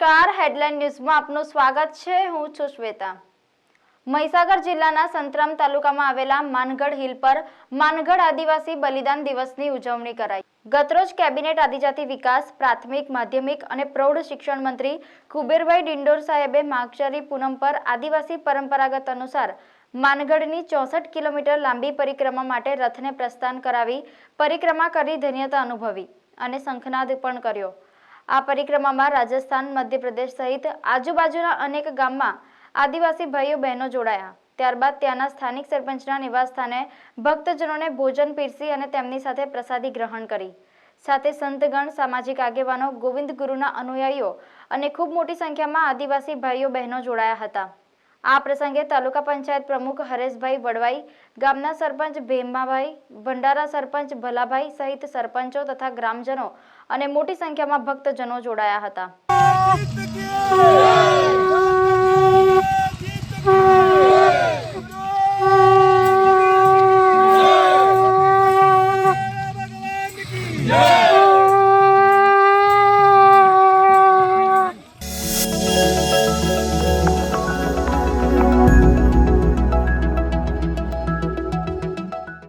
નમસ્કાર, હેડલાઇન ન્યૂઝમાં આપનું સ્વાગત છે। હું છું શ્વેતા। મહીસાગર જિલ્લાના સંતરામ તાલુકામાં આવેલા માનગઢ હિલ પર માનગઢ આદિવાસી બલિદાન દિવસની ઉજવણી કરાઈ। ગતરોજ કેબિનેટ આદિજાતિ વિકાસ, પ્રાથમિક, માધ્યમિક અને પ્રૌઢ શિક્ષણ મંત્રી કુબેરભાઈ ડિંડોર સાહેબે માગશરી પૂનમ પર આદિવાસી પરંપરાગત અનુસાર માનગઢની 64 કિલોમીટર લાંબી પરિક્રમા માટે રથને પ્રસ્થાન કરાવી પરિક્રમા કરી ધન્યતા અનુભવી અને શંખનાદ પણ કર્યો। આ પરિક્રમામાં રાજસ્થાન, મધ્યપ્રદેશ સહિત આજુબાજુના અનેક ગામમાં આદિવાસી ભાઈઓ બહેનો જોડાયા। ત્યારબાદ ત્યાંના સ્થાનિક સરપંચના નિવાસસ્થાને ભક્તજનોને ભોજન પીરસી અને તેમની સાથે પ્રસાદી ગ્રહણ કરી। સાથે સંતગણ, સામાજિક આગેવાનો, ગોવિંદ ગુરુના અનુયાયીઓ અને ખૂબ મોટી સંખ્યામાં આદિવાસી ભાઈઓ બહેનો જોડાયા હતા। આ પ્રસંગે તાલુકા પંચાયત પ્રમુખ હરેશભાઈ વડવાઈ, ગામના સરપંચ ભેમાભાઈ, ભંડારા સરપંચ ભલાભાઈ સહિત સરપંચો તથા ગ્રામજનો અને મોટી સંખ્યામાં ભક્તજનો જોડાયા હતા।